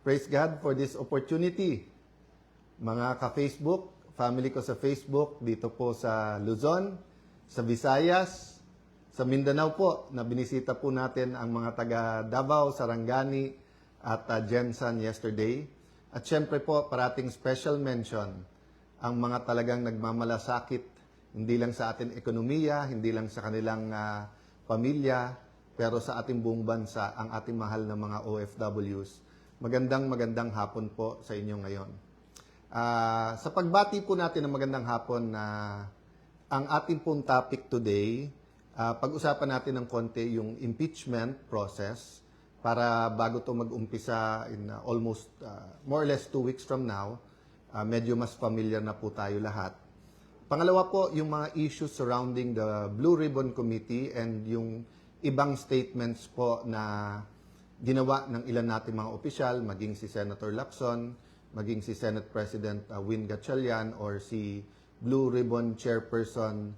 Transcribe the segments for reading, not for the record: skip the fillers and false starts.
Praise God for this opportunity. Mga ka-Facebook, family ko sa Facebook, dito po sa Luzon, sa Visayas, sa Mindanao po, na binisita po natin ang mga taga Davao, Sarangani, at Jensan yesterday. At syempre po, parating special mention ang mga talagang nagmamalasakit, hindi lang sa ating ekonomiya, hindi lang sa kanilang pamilya, pero sa ating buong bansa, ang ating mahal na mga OFWs. Magandang hapon po sa inyo ngayon. Sa pagbati po natin ng magandang hapon na ang ating pong topic today, pag-usapan natin ng konti yung impeachment process para bago to mag-umpisa in almost more or less 2 weeks from now, medyo mas familiar na po tayo lahat. Pangalawa po, yung mga issues surrounding the Blue Ribbon Committee and yung ibang statements po na ginawa ng ilan nating mga opisyal, maging si Senator Lacson, maging si Senate President Win Gatchalian, or si Blue Ribbon Chairperson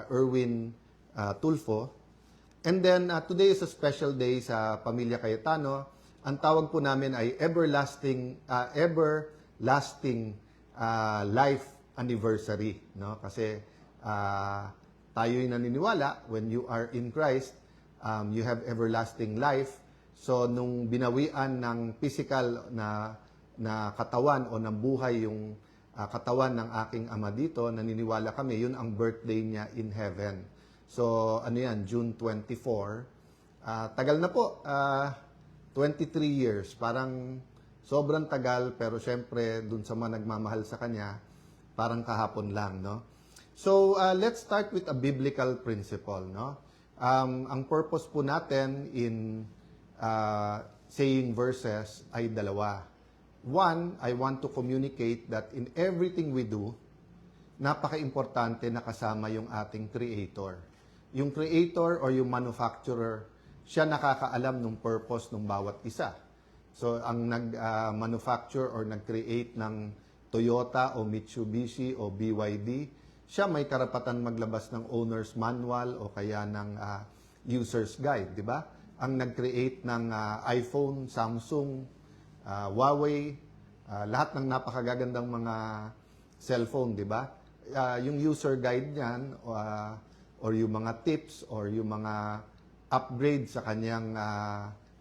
Erwin Tulfo. And then, today is a special day sa Pamilya Cayetano. Ang tawag po namin ay everlasting life anniversary. No? Kasi tayo'y naniniwala, when you are in Christ, you have everlasting life. So, nung binawian ng physical na katawan o ng buhay yung katawan ng aking ama dito, naniniwala kami, yun ang birthday niya in heaven. So, ano yan, June 24. Tagal na po, 23 years. Parang sobrang tagal, pero syempre, dun sa mga nagmamahal sa kanya, parang kahapon lang, no? So, let's start with a biblical principle, no? Ang purpose po natin in saying verses ay dalawa. One, I want to communicate that in everything we do, napaka-importante na kasama yung ating creator. Yung creator or yung manufacturer, siya nakakaalam ng purpose ng bawat isa. So, ang nag-manufacture or nag-create ng Toyota o Mitsubishi o BYD, siya may karapatan maglabas ng owner's manual o kaya ng user's guide, di ba? Ang nag-create ng iPhone, Samsung, Huawei, lahat ng napakagagandang mga cellphone, di ba? Yung user guide niyan, or yung mga tips, or yung mga upgrade sa kanyang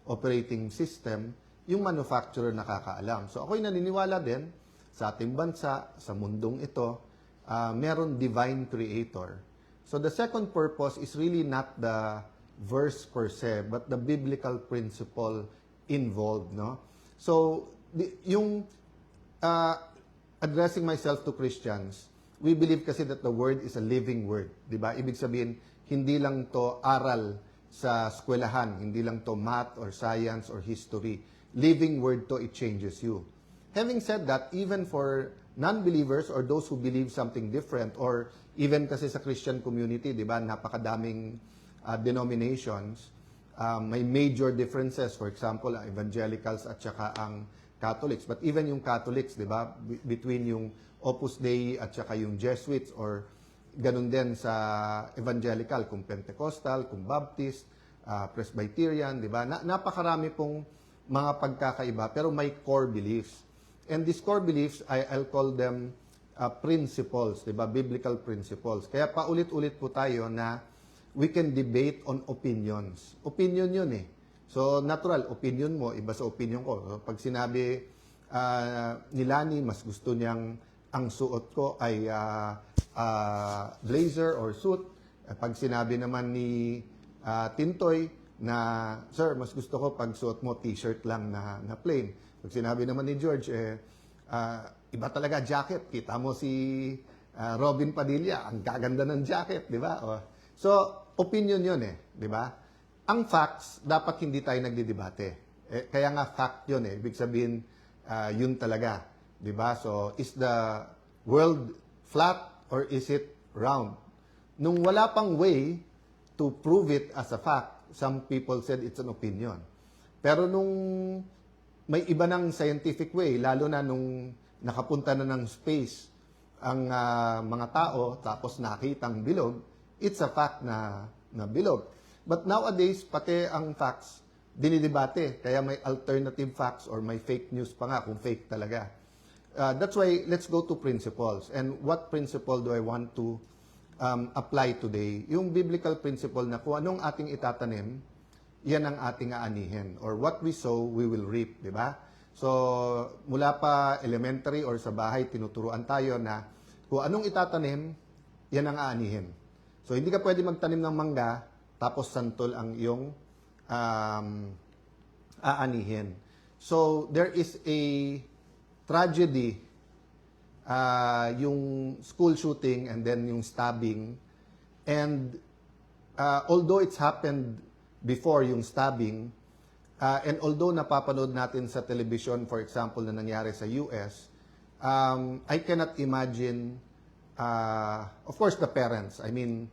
operating system, yung manufacturer nakakaalam. So ako'y naniniwala din, sa ating bansa, sa mundong ito, meron divine creator. So the second purpose is really not the verse per se, but the biblical principle involved, no? So, yung addressing myself to Christians, we believe kasi that the word is a living word, di ba? Ibig sabihin, hindi lang to aral sa eskwelahan, hindi lang to math or science or history. Living word to, it changes you. Having said that, even for non-believers or those who believe something different, or even kasi sa Christian community, di ba, napakadaming denominations, may major differences. For example, evangelicals at saka ang Catholics. But even yung Catholics, di ba, between yung Opus Dei at saka yung Jesuits, or ganun din sa evangelical, kung Pentecostal, kung Baptist, Presbyterian, di ba? Napakarami pong mga pagkakaiba, pero may core beliefs. And these core beliefs, I'll call them principles, di ba? Biblical principles. Kaya paulit-ulit po tayo na we can debate on opinions. Opinion yun eh. So, natural, opinion mo, iba sa opinion ko. So, pag sinabi ni Lani, mas gusto niyang ang suot ko ay blazer or suit. Pag sinabi naman ni Tintoy na, sir, mas gusto ko pag suot mo t-shirt lang na plain. Pag sinabi naman ni George, iba talaga jacket. Kita mo si Robin Padilla, ang gaganda ng jacket, di ba? So, opinion yun eh, di ba? Ang facts, dapat hindi tayo nagdidebate. Kaya nga fact yun eh. Ibig sabihin, yun talaga. Di ba? So, is the world flat or is it round? Nung wala pang way to prove it as a fact, some people said it's an opinion. Pero nung may iba ng scientific way, lalo na nung nakapunta na ng space ang mga tao, tapos nakitang bilog, it's a fact na bilog. But nowadays, pati ang facts, dinidebate. Kaya may alternative facts or may fake news pa nga kung fake talaga. That's why let's go to principles. And what principle do I want to apply today? Yung biblical principle na kung anong ating itatanim, yan ang ating aanihin. Or what we sow, we will reap, di ba? So, mula pa elementary or sa bahay, tinuturuan tayo na kung anong itatanim, yan ang aanihin. So, hindi ka pwede magtanim ng mangga, tapos santol ang iyong aanihin. So, there is a tragedy, yung school shooting and then yung stabbing. And although it's happened before yung stabbing, and although napapanood natin sa television, for example, na nangyari sa US, I cannot imagine, of course, the parents. I mean,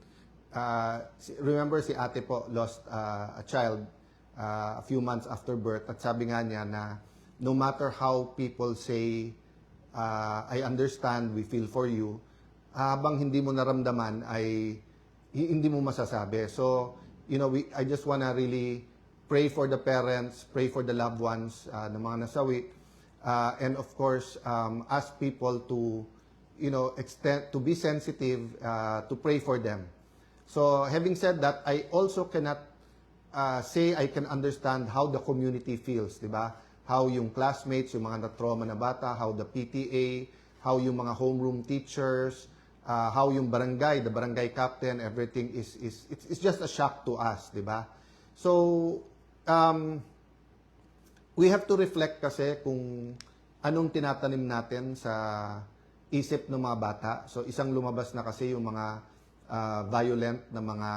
remember si ate po lost a child a few months after birth, at sabi nga niya na no matter how people say, I understand, we feel for you, habang hindi mo naramdaman ay hindi mo masasabi. So, you know, I just wanna really pray for the parents, pray for the loved ones ng mga nasawi, and of course, ask people to, you know, to be sensitive, to pray for them. So, having said that, I also cannot say I can understand how the community feels, di ba? How yung classmates, yung mga na-trauma na bata, how the PTA, how yung mga homeroom teachers, how yung barangay, the barangay captain, everything it's just a shock to us, di ba? So, we have to reflect kasi kung anong tinatanim natin sa isip ng mga bata. So, isang lumabas na kasi yung mga violent na mga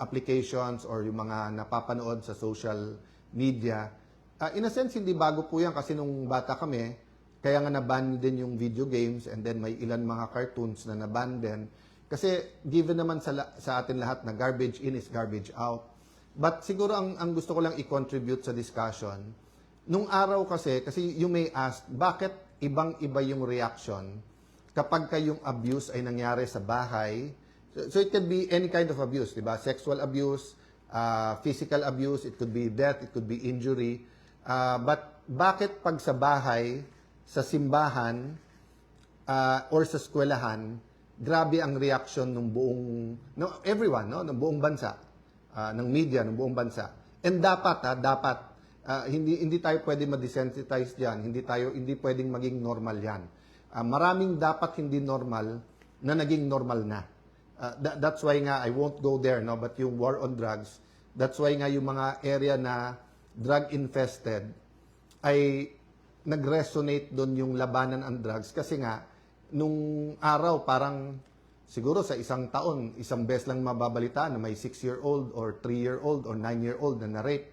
applications or yung mga napapanood sa social media. In a sense, hindi bago po yan kasi nung bata kami, kaya nga naban din yung video games and then may ilan mga cartoons na naban din. Kasi given naman sa atin lahat na garbage in is garbage out. But siguro ang gusto ko lang i-contribute sa discussion, nung araw kasi you may ask, bakit ibang-iba yung reaction kapag yung abuse ay nangyari sa bahay? So it could be any kind of abuse, di ba? Sexual abuse, physical abuse, it could be death, it could be injury. But bakit pag sa bahay, sa simbahan, or sa eskwelahan, grabe ang reaction ng buong, everyone, ng buong bansa, ng media, ng buong bansa. And dapat, hindi tayo pwede ma-desensitize diyan, hindi pwedeng maging normal yan. Maraming dapat hindi normal na naging normal na. That's why nga, I won't go there, no? But yung war on drugs, that's why nga yung mga area na drug-infested ay nag-resonate doon yung labanan ang drugs. Kasi nga, nung araw, parang siguro sa isang taon, isang beses lang mababalitaan na may 6-year-old or 3-year-old or 9-year-old na na-rape.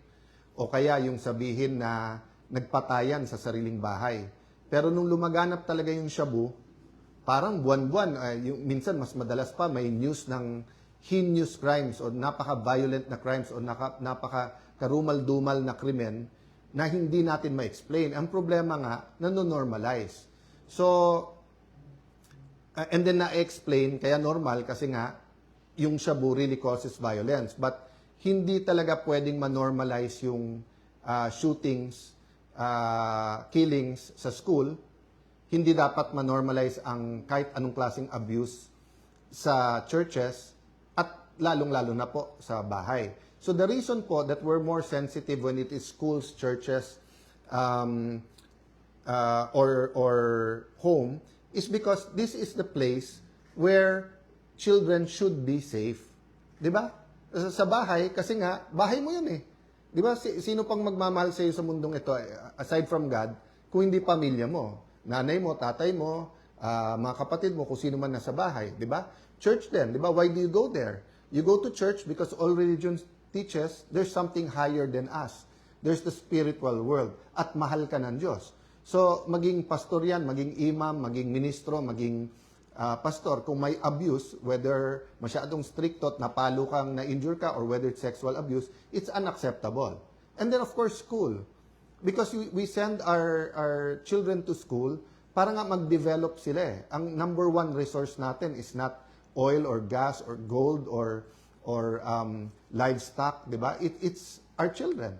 O kaya yung sabihin na nagpatayan sa sariling bahay. Pero nung lumaganap talaga yung shabu, parang buwan-buwan, yung minsan mas madalas pa, may news ng heinous crimes o napaka-violent na crimes o napaka-karumal-dumal na krimen na hindi natin ma-explain. Ang problema nga, nanonormalize. So, and then na-explain, kaya normal kasi nga, yung shabu really causes violence. But hindi talaga pwedeng ma-normalize yung shootings, killings sa school. Hindi dapat ma-normalize ang kahit anong klaseng abuse sa churches at lalong-lalo na po sa bahay. So the reason po that we're more sensitive when it is schools, churches, or home is because this is the place where children should be safe. Di ba? Sa bahay, kasi nga, bahay mo yun eh. Di ba? Sino pang magmamahal sa iyo sa mundong ito, aside from God, kung hindi pamilya mo? Nanay mo, tatay mo, mga kapatid mo, kung sino man nasa bahay, di ba? Church din, di ba? Why do you go there? You go to church because all religions teaches there's something higher than us. There's the spiritual world. At mahal ka ng Diyos. So, maging pastor yan, maging imam, maging ministro, maging pastor, kung may abuse, whether masyadong stricto at napalo kang, na-injure ka, or whether it's sexual abuse, it's unacceptable. And then, of course, school. Because we send our children to school para nga mag-develop sila eh. Ang number one resource natin is not oil or gas or gold or or livestock, di ba? It's our children.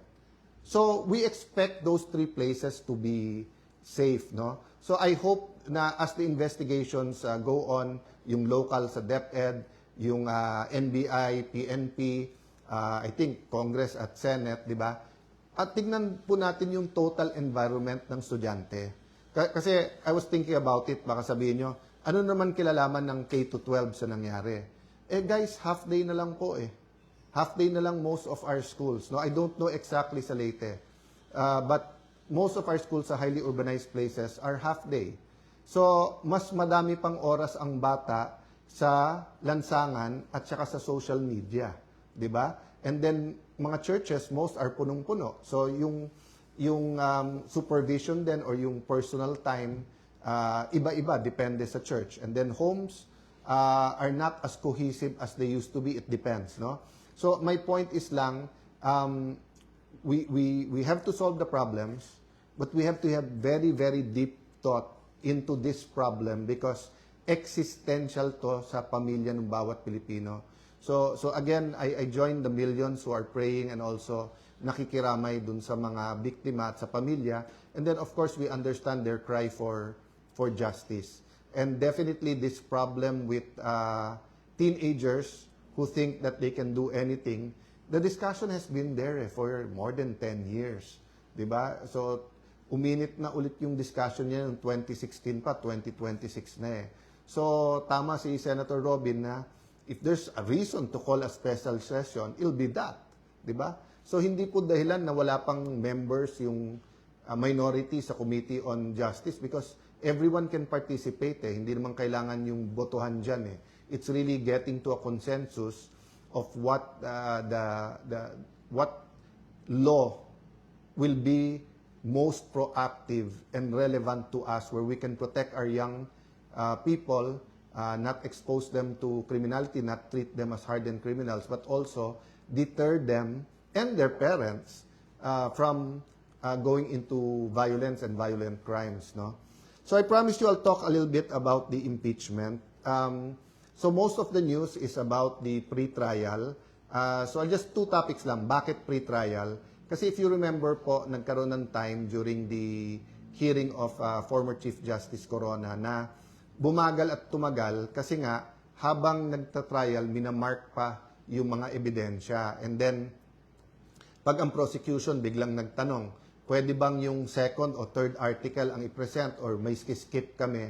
So we expect those three places to be safe, no? So I hope na as the investigations go on, yung local sa DepEd, yung NBI, PNP, I think Congress at Senate, di ba? At tignan po natin yung total environment ng estudyante. Kasi I was thinking about it, baka sabihin nyo, ano naman kilalaman ng K-12 sa nangyari? Eh guys, half day na lang po eh. Half day na lang most of our schools. No, I don't know exactly sa Leyte. But most of our schools sa highly urbanized places are half day. So, mas madami pang oras ang bata sa lansangan at saka sa social media. 'Di ba? And then, mga churches, most are punong-puno. So, yung supervision then or yung personal time, iba-iba, depende sa church. And then, homes are not as cohesive as they used to be. It depends, no? So, my point is lang, we have to solve the problems, but we have to have very, very deep thought into this problem because existential to sa pamilya ng bawat Pilipino. So again, I join the millions who are praying and also nakikiramay dun sa mga biktima at sa pamilya. And then of course, we understand their cry for justice. And definitely this problem with teenagers who think that they can do anything, the discussion has been there for more than 10 years. 'Di ba? So uminit na ulit yung discussion niya noong 2016 pa, 2026 na eh. So tama si Senator Robin na if there's a reason to call a special session, it'll be that. 'Di ba? So hindi po dahilan na wala pang members yung minority sa Committee on Justice because everyone can participate eh. Hindi naman kailangan yung botohan dyan eh. It's really getting to a consensus of what what law will be most proactive and relevant to us where we can protect our young people, not expose them to criminality, not treat them as hardened criminals, but also deter them and their parents from going into violence and violent crimes. No? So I promise you I'll talk a little bit about the impeachment. So most of the news is about the pre-trial. So just two topics lang. Bakit pre-trial? Kasi if you remember po, nagkaroon ng time during the hearing of former Chief Justice Corona na bumagal at tumagal kasi nga habang nagta-trial, minamark pa yung mga ebidensya. And then, pag ang prosecution biglang nagtanong, pwede bang yung second o third article ang i-present or may skip kami?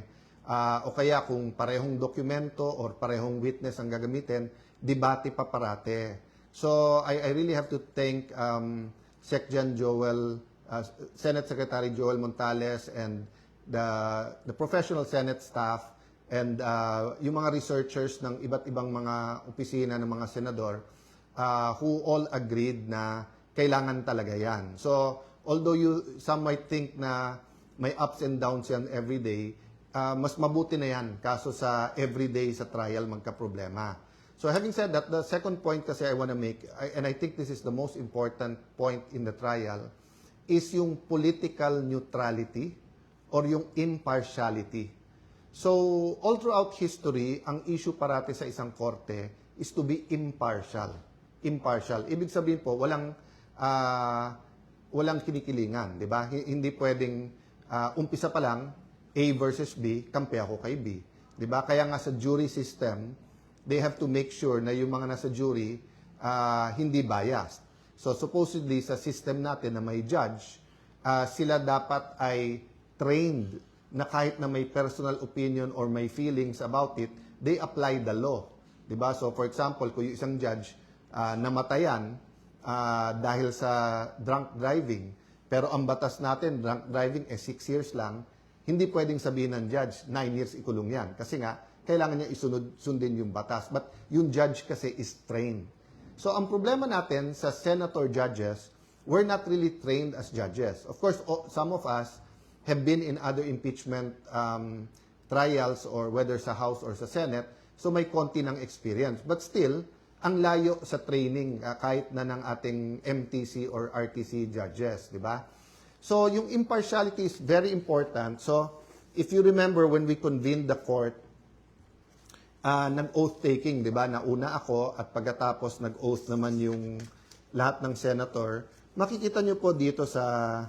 O kaya kung parehong dokumento or parehong witness ang gagamitin, debate pa parate. So, I really have to thank Secjan Joel, Senate Secretary Joel Montales and the professional Senate staff and yung mga researchers ng iba't ibang mga opisina ng mga senador who all agreed na kailangan talaga yan. So, although some might think na may ups and downs yan every day, mas mabuti na yan kaso sa everyday sa trial magka-problema. So having said that, the second point kasi I want to make, and I think this is the most important point in the trial, is yung political neutrality or yung impartiality. So all throughout history, ang issue parati sa isang korte is to be impartial. Impartial. Ibig sabihin po, walang kinikilingan, di ba? Hindi pwedeng umpisa pa lang A versus B, kampi ako kay B. 'Di ba? Kaya nga sa jury system, they have to make sure na yung mga nasa jury hindi biased. So supposedly sa system natin na may judge, sila dapat ay trained na kahit na may personal opinion or may feelings about it, they apply the law. 'Di ba? So for example, kung yung isang judge namatayan dahil sa drunk driving, pero ang batas natin, drunk driving 6 years lang, hindi pwedeng sabihin ng judge, 9 years ikulong yan. Kasi nga, kailangan niya sundin yung batas. But yung judge kasi is trained. So ang problema natin sa senator judges, we're not really trained as judges. Of course, some of us have been in other impeachment trials or whether sa House or sa Senate, so may konti ng experience. But still, ang layo sa training kahit na ng ating MTC or RTC judges, di ba? So, yung impartiality is very important. So, if you remember when we convened the court nag-oath taking, di ba? Nauna ako at pagkatapos nag-oath naman yung lahat ng senator. Makikita nyo po dito sa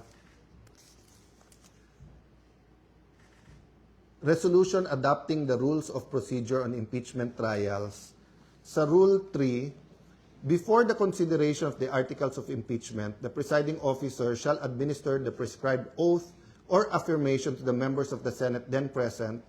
resolution adopting the rules of procedure on impeachment trials, sa Rule 3, before the consideration of the articles of impeachment, the presiding officer shall administer the prescribed oath or affirmation to the members of the Senate then present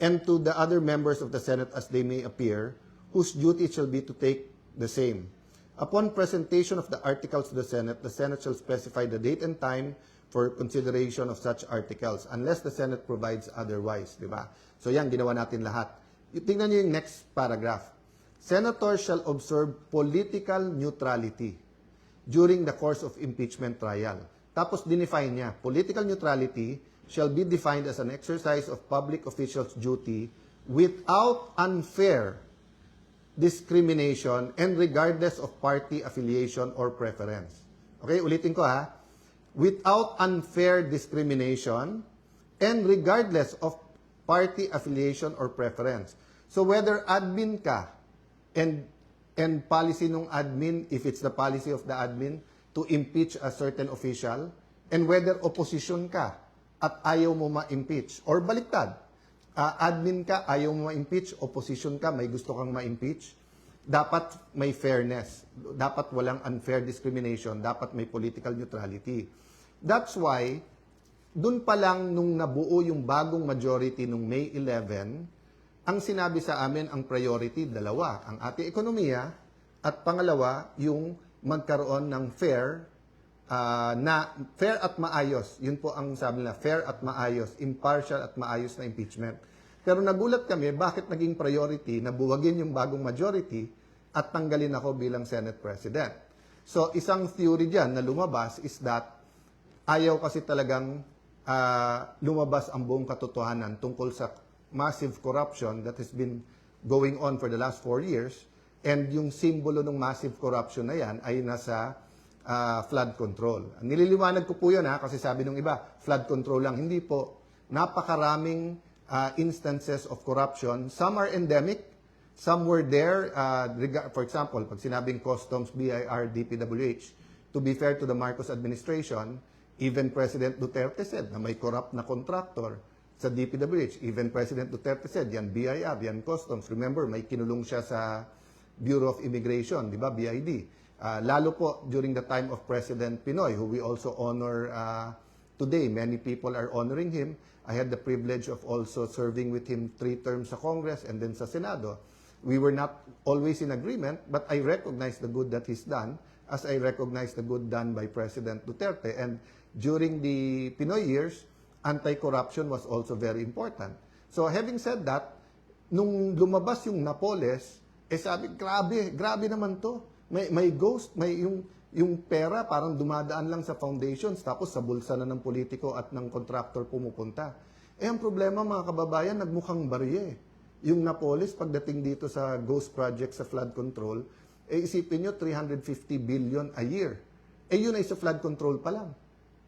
and to the other members of the Senate as they may appear, whose duty shall be to take the same. Upon presentation of the articles to the Senate shall specify the date and time for consideration of such articles, unless the Senate provides otherwise, di ba? So yan, ginawa natin lahat. Tingnan niyo yung next paragraph. Senators shall observe political neutrality during the course of impeachment trial. Tapos dinefine niya, political neutrality shall be defined as an exercise of public officials' duty without unfair discrimination and regardless of party affiliation or preference. Okay, ulitin ko ha. Without unfair discrimination and regardless of party affiliation or preference. So whether admin ka and policy ng admin, if it's the policy of the admin to impeach a certain official, and whether opposition ka at ayaw mo ma-impeach, or baliktad, admin ka, ayaw mo ma-impeach, opposition ka, may gusto kang ma-impeach, dapat may fairness, dapat walang unfair discrimination, dapat may political neutrality. That's why, dun pa lang nung nabuo yung bagong majority nung May 11, ang sinabi sa amin ang priority, dalawa, ang ating ekonomiya, at pangalawa, yung magkaroon ng fair at maayos. Yun po ang sabi nila, fair at maayos, impartial at maayos na impeachment. Pero nagulat kami, bakit naging priority na buwagin yung bagong majority at tanggalin ako bilang Senate President. So, isang theory dyan na lumabas is that ayaw kasi talagang lumabas ang buong katotohanan tungkol sa massive corruption that has been going on for the last 4 years. And yung simbolo ng massive corruption na yan ay nasa flood control. Nililiwanag ko po yun kasi sabi nung iba, flood control lang. Hindi po. Napakaraming instances of corruption. Some are endemic. Some were there. For example, pag sinabing customs, BIR, DPWH, to be fair to the Marcos administration, even President Duterte said na may corrupt na contractor sa DPWH. Even President Duterte said, yan BIR, yan customs. Remember, may kinulong siya sa Bureau of Immigration, di ba, BID. Lalo po during the time of President Pinoy, who we also honor today. Many people are honoring him. I had the privilege of also serving with him 3 terms sa Congress and then sa Senado. We were not always in agreement, but I recognize the good that he's done, as I recognize the good done by President Duterte. And during the Pinoy years, anti-corruption was also very important. So having said that, nung lumabas yung Napoles, sabi, grabe naman to. May ghost, may yung pera parang dumadaan lang sa foundations, tapos sa bulsa na ng politiko at ng contractor pumupunta. Ang problema mga kababayan, nagmukhang barye. Yung Napoles, pagdating dito sa ghost project sa flood control, isipin nyo, 350 billion a year. Yun ay sa flood control pa lang.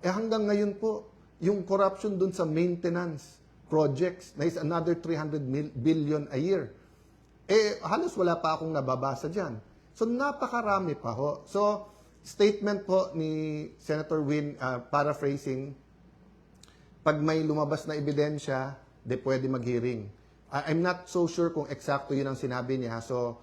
Hanggang ngayon po, yung corruption dun sa maintenance projects na is another 300 billion a year. Halos wala pa akong nababasa dyan. So, napakarami pa ho. So, statement po ni Senator Win, paraphrasing, pag may lumabas na ebidensya, pwede mag-hearing. I'm not so sure kung eksakto yun ang sinabi niya. So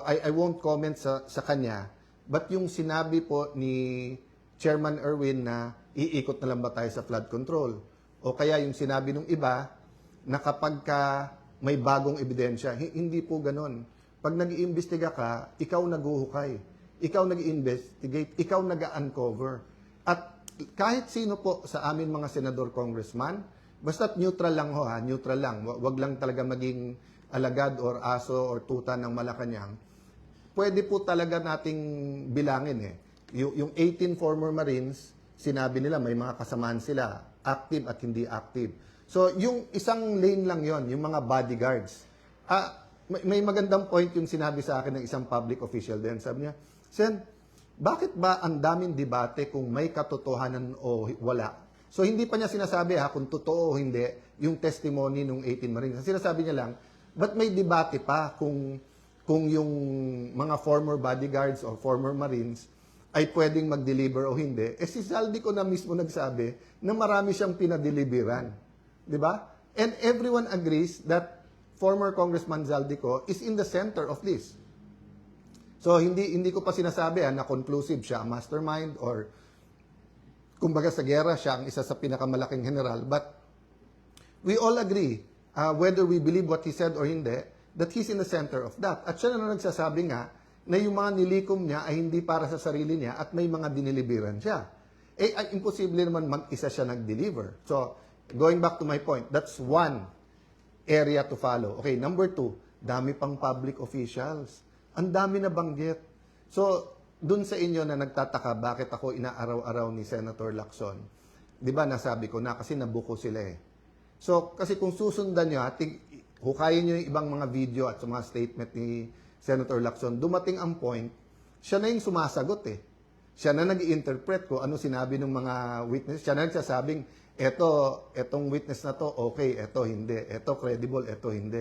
I won't comment sa kanya. But yung sinabi po ni Chairman Erwin na iikot na lang ba tayo sa flood control? O kaya yung sinabi ng iba na kapag ka may bagong ebidensya, hindi po ganon. Pag nag-iimbestiga ka, ikaw naghuhukay. Ikaw nag-investigate. Ikaw nag-uncover. At kahit sino po sa amin mga senador, congressman, basta't neutral lang ho, neutral lang. Wag lang talaga maging alagad or aso or tuta ng Malacanang. Pwede po talaga nating bilangin Yung 18 former Marines, sinabi nila may mga kasamaan sila, active at hindi active. So, yung isang lane lang yon, yung mga bodyguards. May magandang point yung sinabi sa akin ng isang public official din. Sabi niya, Sen, bakit ba ang daming debate kung may katotohanan o wala? So, hindi pa niya sinasabi kung totoo o hindi yung testimony ng 18 Marines. Sinasabi niya lang, But may debate pa kung yung mga former bodyguards or former Marines ay pwedeng mag-deliver o hindi. Eh si Zaldico na mismo nagsabi na marami siyang pinadeliveran. Di ba? And everyone agrees that former Congressman Zaldico is in the center of this. So hindi ko pa sinasabi na conclusive siya ang mastermind or kumbaga sa gera siya ang isa sa pinakamalaking general, but we all agree, whether we believe what he said or hindi, that he's in the center of that. At siya na nagsasabi nga na yung mga nilikom niya ay hindi para sa sarili niya at may mga diniliberan siya. Ay imposible naman mag-isa siya nag-deliver. So, going back to my point, that's one area to follow. Okay, number 2, dami pang public officials. Ang dami na banggit. So, dun sa inyo na nagtataka bakit ako inaaraw-araw ni Senator Lacson, di ba nasabi ko na kasi nabuko sila eh. So, kasi kung susundan nyo, hukayin nyo yung ibang mga video at mga statement ni Senator Lacson, dumating ang point, siya na yung sumasagot eh. Siya na nag-i-interpret ko ano sinabi ng mga witness. Siya na nagsasabing, etong witness na to, okay, eto hindi. Eto credible, eto hindi.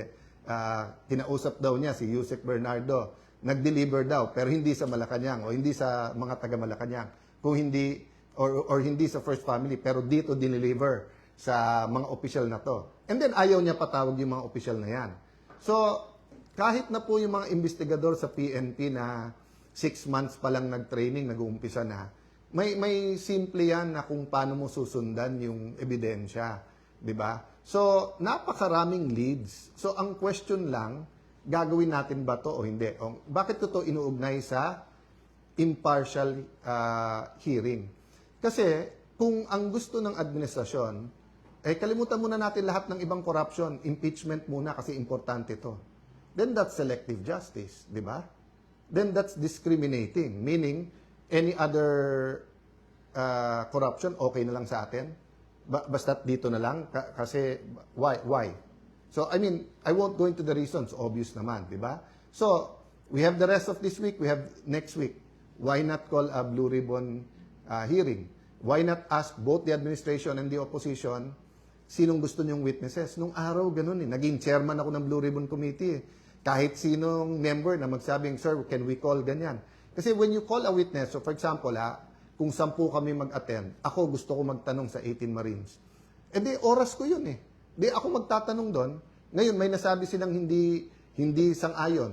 Kinausap daw niya si Yusek Bernardo. Nag-deliver daw, pero hindi sa Malacanang o hindi sa mga taga Malacanang. Kung hindi, or hindi sa First Family, pero dito dineliver sa mga opisyal na to. And then ayaw niya patawag yung mga opisyal na yan. So, kahit na po yung mga investigador sa PNP na 6 months pa lang nag-training, nag-uumpisa na, may simple yan na kung paano mo susundan yung ebidensya. Diba? So, napakaraming leads. So, ang question lang, gagawin natin ba to o hindi? O, bakit ko to inuugnay sa impartial hearing? Kasi, kung ang gusto ng administrasyon, kalimutan muna natin lahat ng ibang corruption, impeachment muna kasi importante to. Then that's selective justice, di ba? Then that's discriminating, meaning any other corruption okay na lang sa atin? Basta't dito na lang kasi why? So I mean, I won't go into the reasons, obvious naman, di ba? So we have the rest of this week, we have next week. Why not call a Blue Ribbon hearing? Why not ask both the administration and the opposition sinong gusto niyong witnesses? Nung araw, ganun eh. Naging chairman ako ng Blue Ribbon Committee eh. Kahit sinong member na magsabing, sir, can we call ganyan? Kasi when you call a witness, so for example, kung 10 kami mag-attend, ako gusto ko magtanong sa 18 Marines. Di, oras ko yun eh. Di, ako magtatanong doon. Ngayon, may nasabi silang hindi sang-ayon.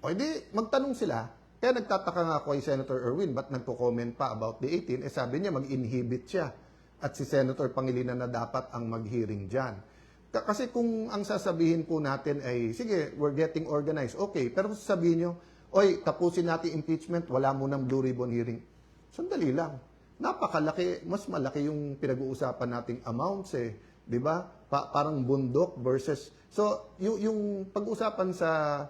O di, magtanong sila. Kaya nagtataka nga ako kay Senator Erwin, ba't nagko-comment pa about the 18? Sabi niya, mag-inhibit siya. At si Senator Pangilinan na dapat ang mag-hearing dyan. Kasi kung ang sasabihin po natin ay, sige, we're getting organized. Okay, pero kung sasabihin nyo, oy, tapusin natin impeachment, wala mo ng Blue Ribbon hearing. Sandali lang. Napakalaki, mas malaki yung pinag-uusapan nating amounts eh. Di ba? Parang bundok versus... So, yung pag-uusapan sa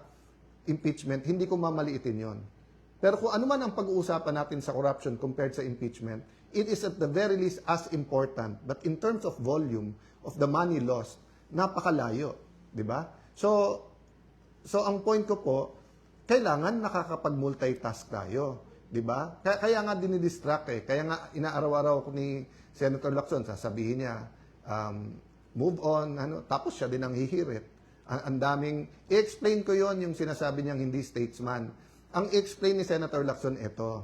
impeachment, hindi ko mamaliitin yon. Pero kung ano man ang pag-uusapan natin sa corruption compared sa impeachment, it is at the very least as important. But in terms of volume of the money lost, napakalayo. Di ba? So ang point ko po, kailangan nakakapag-multitask tayo. Di ba? Kaya nga dinidistract eh. Kaya nga inaaraw-araw ko ni Senator Lacson, sasabihin niya, move on, tapos siya din ang hihirit. Ang daming, i-explain ko yon yung sinasabi niyang hindi statesman. Ang i-explain ni Senator Lacson ito.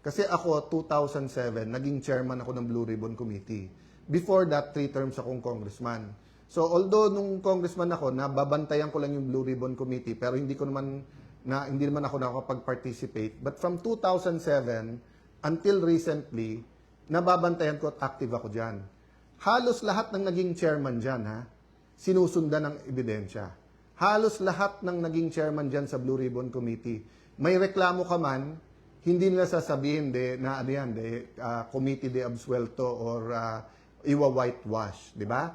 Kasi ako, 2007, naging chairman ako ng Blue Ribbon Committee. Before that, 3 terms akong congressman. So, although nung congressman ako, nababantayan ko lang yung Blue Ribbon Committee, pero hindi naman ako nakapag-participate. But from 2007 until recently, nababantayan ko at active ako dyan. Halos lahat ng naging chairman dyan, sinusundan ng ebidensya. Halos lahat ng naging chairman dyan sa Blue Ribbon Committee. May reklamo ka man, hindi nila sasabihin committee de absuelto or iwa-whitewash, di ba?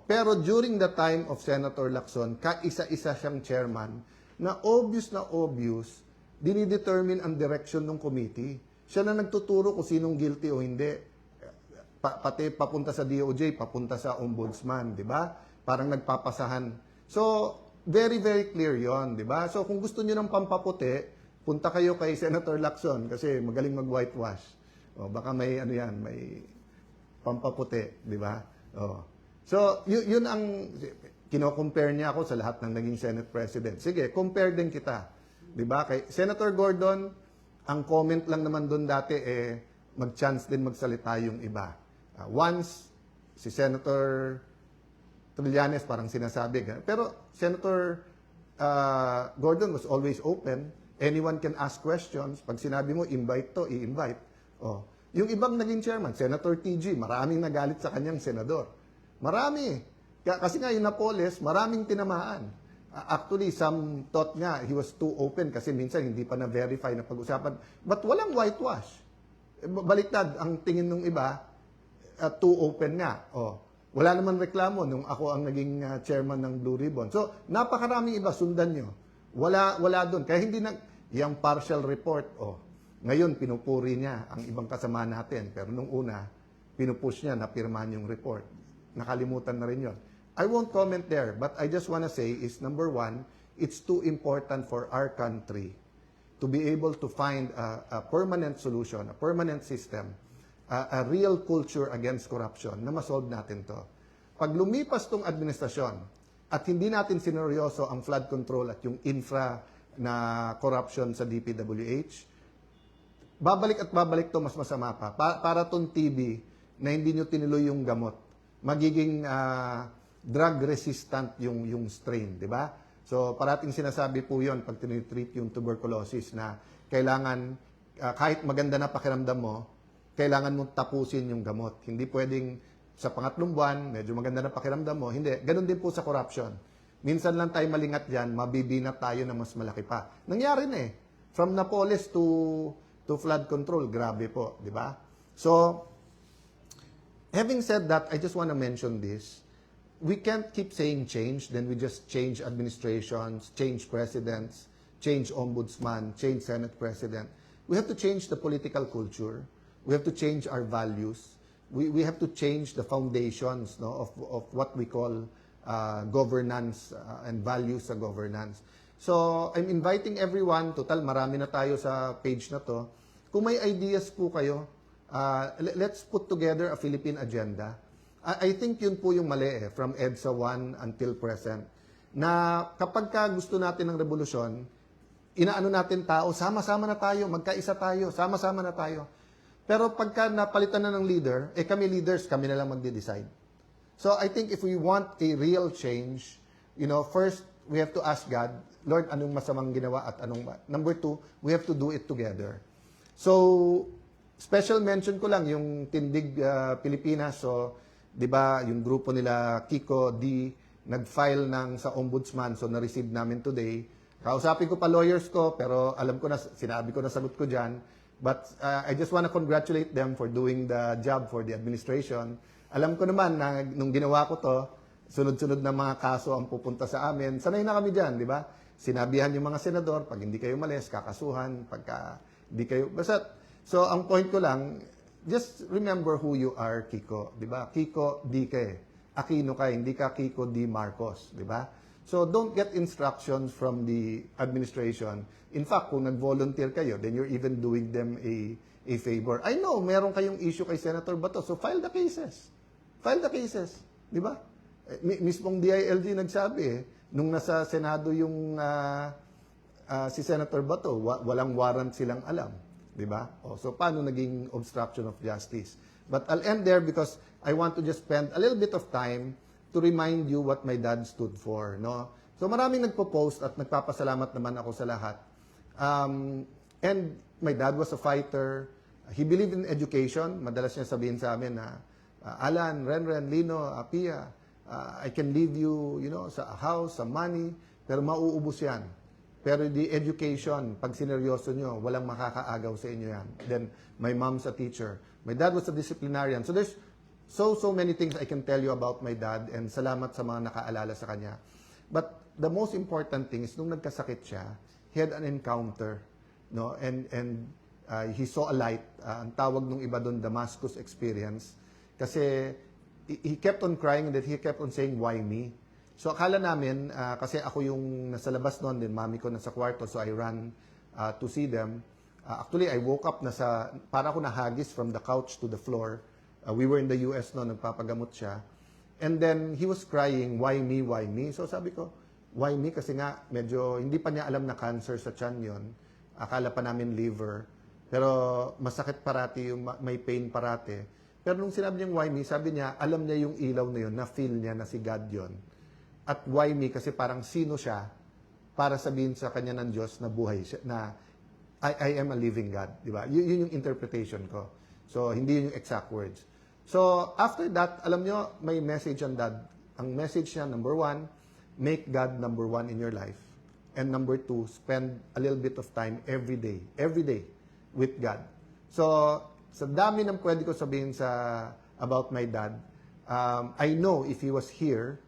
Pero during the time of Senator Lacson, kaisa-isa siyang chairman na obvious, dinidetermine ang direction ng committee. Siya na nagtuturo kung sinong guilty o hindi. Pati papunta sa DOJ, papunta sa ombudsman, di ba? Parang nagpapasahan. So, very, very clear yon, di ba? So, kung gusto niyo ng pampaputi, punta kayo kay Senator Lacson kasi magaling mag-whitewash. Baka may may pampaputi, di ba? So, yun ang kino-compare niya ako sa lahat ng naging Senate President. Sige, compare din kita. 'Di ba? Kay Senator Gordon, ang comment lang naman doon dati mag-chance din magsalita yung iba. Once si Senator Trillanes parang sinasabi, pero Senator Gordon was always open. Anyone can ask questions. Pag sinabi mo invite to, i-invite. Oh. Yung ibang naging chairman, Senator TG, maraming nagalit sa kanyang senador. Marami. Kasi nga yung Napoles, maraming tinamaan. Actually, some thought nga he was too open kasi minsan hindi pa na-verify na pag-usapan. But walang whitewash. Baliktad, ang tingin ng iba, too open nga. Oh. Wala naman reklamo nung ako ang naging chairman ng Blue Ribbon. So, napakaraming iba, sundan nyo. Wala doon. Kaya hindi yung partial report, ngayon, pinupuri niya ang ibang kasama natin. Pero nung una, pinupush niya na pirmahan yung report. Nakalimutan na rin yun. I won't comment there, but I just want to say is, number one, it's too important for our country to be able to find a permanent solution, a permanent system, a real culture against corruption na masolve natin to. Pag lumipas tong administrasyon at hindi natin sineryoso ang flood control at yung infra na corruption sa DPWH, babalik at babalik to mas masama pa. Para tong TB na hindi nyo tinuloy yung gamot. Magiging drug resistant yung strain, di ba? So parating sinasabi po yon pag tinitreat yung tuberculosis na kailangan, kahit maganda na pakiramdam mo, kailangan mong tapusin yung gamot. Hindi pwedeng sa pangatlong buwan, medyo maganda na pakiramdam mo. Hindi. Ganon din po sa corruption. Minsan lang tayo malingat dyan, mabibinat tayo na mas malaki pa. Nangyari na eh. From Napoles to flood control, grabe po, di ba? So, having said that, I just want to mention this. We can't keep saying change, then we just change administrations, change presidents, change ombudsman, change Senate president. We have to change the political culture. We have to change our values. We have to change the foundations of what we call governance and values sa governance. So, I'm inviting everyone, total marami na tayo sa page na to. Kung may ideas po kayo, let's put together a Philippine agenda. I think yun po yung mali from EDSA 1 until present. Na kapag ka gusto natin ng revolusyon, inaano natin tao, sama-sama na tayo, magkaisa tayo, sama-sama na tayo. Pero pagka napalitan na ng leader, kami leaders, kami na lang magde-decide. So I think if we want a real change, first, we have to ask God, Lord, anong masamang ginawa at anong... Number two, we have to do it together. So, special mention ko lang yung Tindig Pilipinas. So, di ba, yung grupo nila, Kiko D, nag-file sa ombudsman. So, na-receive namin today. Kausapin ko pa lawyers ko, pero alam ko na, sinabi ko na sagot ko dyan. But I just want to congratulate them for doing the job for the administration. Alam ko naman na nung ginawa ko to, sunod-sunod na mga kaso ang pupunta sa amin. Sanay na kami dyan, di ba? Sinabihan yung mga senador, pag hindi kayo malis, kakasuhan, pagka hindi kayo... Basta, so, ang point ko lang, just remember who you are, Kiko. Di ba? Kiko D. Aquino ka, hindi ka Kiko D. Marcos. Di ba? So, don't get instructions from the administration. In fact, kung nag-volunteer kayo, then you're even doing them a favor. I know, meron kayong issue kay Senator Bato, so file the cases. File the cases. Di ba? Mismong DILG nagsabi nung nasa Senado yung si Senator Bato, walang warrant silang alam. Di ba? So, paano naging obstruction of justice? But I'll end there because I want to just spend a little bit of time to remind you what my dad stood for. No? So, maraming nagpo-post at nagpapasalamat naman ako sa lahat. And my dad was a fighter. He believed in education. Madalas niya sabihin sa amin na, Alan, Renren, Lino, Pia, I can leave you, sa house, sa money, pero mauubos yan. Pero the education, pag sineryoso nyo, walang makakaagaw sa inyo yan. Then, my mom's a teacher. My dad was a disciplinarian. So, there's so many things I can tell you about my dad and salamat sa mga nakaalala sa kanya. But the most important thing is, nung nagkasakit siya, he had an encounter, no? And he saw a light. Ang tawag nung iba doon, Damascus experience. Kasi he kept on crying and that he kept on saying, why me? So akala namin, kasi ako yung nasa labas noon, din mami ko nasa kwarto, so I ran to see them. Actually, I woke up, para ako nahagis from the couch to the floor. We were in the US noon, nagpapagamot siya. And then he was crying, why me, why me? So sabi ko, why me? Kasi nga medyo hindi pa niya alam na cancer sa tiyan yon. Akala pa namin liver. Pero masakit parati, may pain parati. Pero nung sinabi niyang why me, sabi niya, alam niya yung ilaw na yun, na-feel niya na si God yon. At why me? Kasi parang sino siya para sabihin sa kanya ng Diyos na buhay siya, na I am a living God. Di ba? Yun yung interpretation ko. So, hindi yun yung exact words. So, after that, alam nyo, may message on that. Ang message niya, number 1, make God number 1 in your life. And number 2, spend a little bit of time every day with God. So, sa dami ng pwede ko sabihin about my dad, I know if he was here,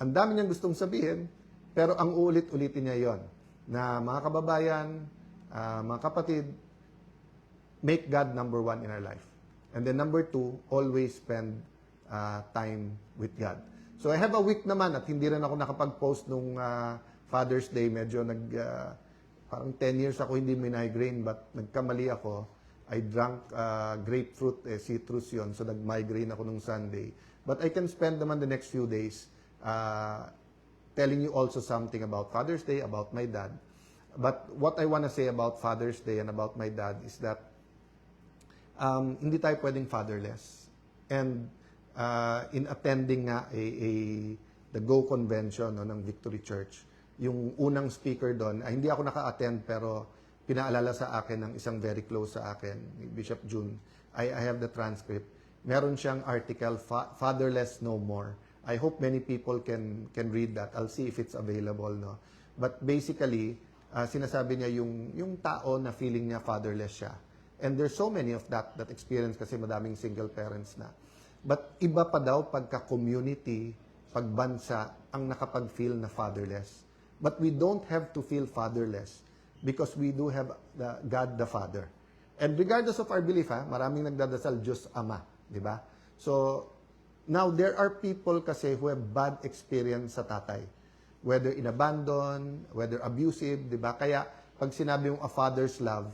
ang dami niyang gustong sabihin, pero ang uulit-ulitin niya yon na mga kababayan, mga kapatid, make God number 1 in our life. And then number 2, always spend time with God. So I have a week naman at hindi rin ako nakapag-post nung Father's Day. Medyo parang 10 years ako hindi migraine, but nagkamali ako. I drank grapefruit, citrus yon, so nag-migraine ako nung Sunday. But I can spend naman the next few days telling you also something about Father's Day, about my dad. But what I want to say about Father's Day and about my dad is that hindi tayo pwedeng fatherless. And in attending nga the Go Convention ng Victory Church, yung unang speaker doon, hindi ako naka-attend pero pinaalala sa akin ng isang very close sa akin, Bishop June. I have the transcript. Meron siyang article, Fatherless No More. I hope many people can read that. I'll see if it's available. No? But basically, sinasabi niya yung tao na feeling niya fatherless siya. And there's so many of that experience kasi madaming single parents na. But iba pa daw pagka-community, pagbansa, ang nakapag-feel na fatherless. But we don't have to feel fatherless because we do have God the Father. And regardless of our belief, maraming nagdadasal Diyos Ama, di ba? So, now there are people kasi who have bad experience sa tatay. Whether in-abandon, whether abusive, di ba? Kaya, pag sinabi yung a father's love,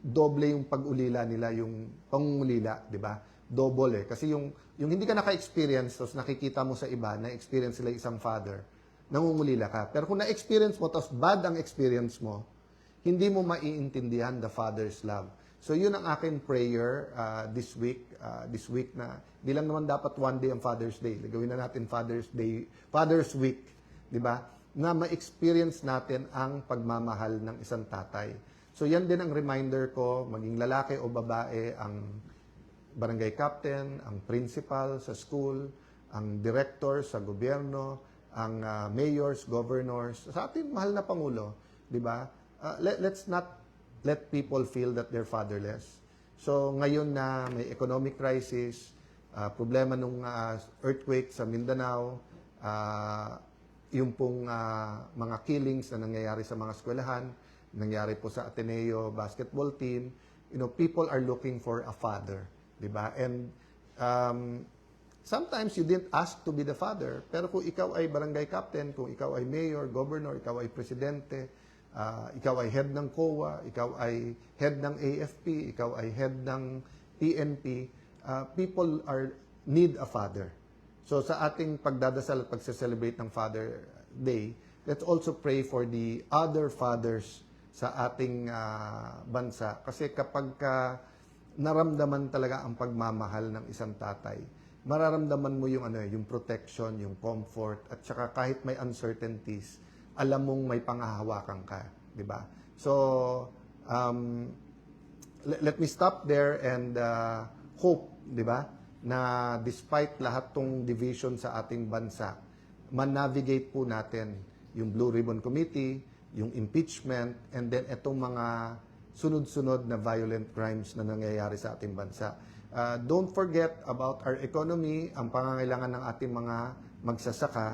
doble yung pag-ulila nila, yung pangungulila, di ba? Double Kasi yung hindi ka naka-experience, tapos nakikita mo sa iba, na-experience sila isang father, nangungulila ka. Pero kung na-experience mo, tapos bad ang experience mo, hindi mo maiintindihan the father's love. So yun ang aking prayer this week na, di lang naman dapat one day ang Father's Day. Gawin na natin Father's Day, Father's Week, di ba? Na ma-experience natin ang pagmamahal ng isang tatay. So yan din ang reminder ko, maging lalaki o babae, ang barangay captain, ang principal sa school, ang director sa gobyerno, ang mayors, governors, sa ating mahal na Pangulo, di ba? Let's not let people feel that they're fatherless. So ngayon na may economic crisis, problema nung earthquake sa Mindanao, yung pong mga killings na nangyayari sa mga eskwelahan, nangyari po sa Ateneo basketball team, people are looking for a father, di ba? And sometimes you didn't ask to be the father, pero kung ikaw ay barangay captain, kung ikaw ay mayor, governor, ikaw ay presidente, ikaw ay head ng COA, ikaw ay head ng AFP, ikaw ay head ng PNP, people need a father. So sa ating pagdadasal at pagse-celebrate ng Father Day, let's also pray for the other fathers sa ating bansa. Kasi kapag naramdaman talaga ang pagmamahal ng isang tatay, mararamdaman mo yung protection, yung comfort, at saka kahit may uncertainties, alam mong may pangahawakan ka, di ba? So, let me stop there and hope, di ba, na despite lahat tong division sa ating bansa, man-navigate po natin yung Blue Ribbon Committee, yung impeachment, and then itong mga sunod-sunod na violent crimes na nangyayari sa ating bansa. Don't forget about our economy, ang pangangailangan ng ating mga magsasaka.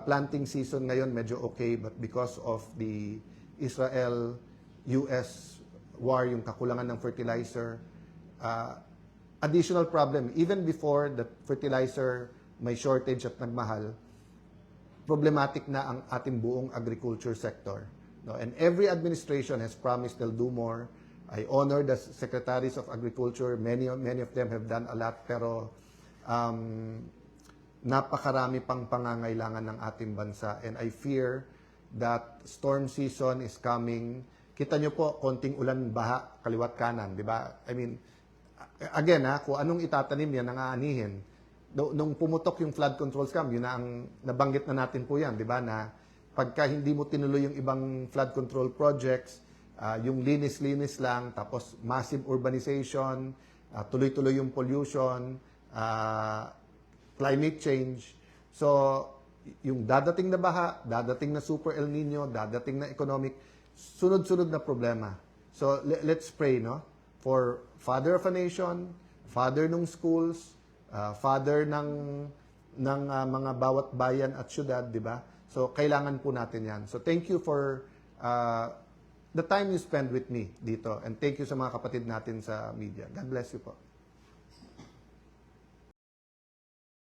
Planting season ngayon medyo okay, but because of the Israel-US war, yung kakulangan ng fertilizer, additional problem. Even before the fertilizer may shortage at nagmahal, problematic na ang ating buong agriculture sector. No? And every administration has promised they'll do more. I honor the secretaries of agriculture. Many of them have done a lot. Pero napakarami pang pangangailangan ng ating bansa. And I fear that storm season is coming. Kita nyo po, konting ulan, baha, kaliwat kanan, di ba? I mean, again kung anong itatanim yan, ang aanihin. Nung pumutok yung flood control scam, yun na ang nabanggit na natin po yan, di ba? Na pagka hindi mo tinuloy yung ibang flood control projects, yung linis-linis lang, tapos massive urbanization, tuloy-tuloy yung pollution, climate change. So, yung dadating na baha, dadating na super El Nino, dadating na economic, sunod-sunod na problema. So, let's pray, no? For father of a nation, father ng schools, father ng mga bawat bayan at syudad, di ba? So, kailangan po natin yan. So, thank you for the time you spend with me dito. And thank you sa mga kapatid natin sa media. God bless you po.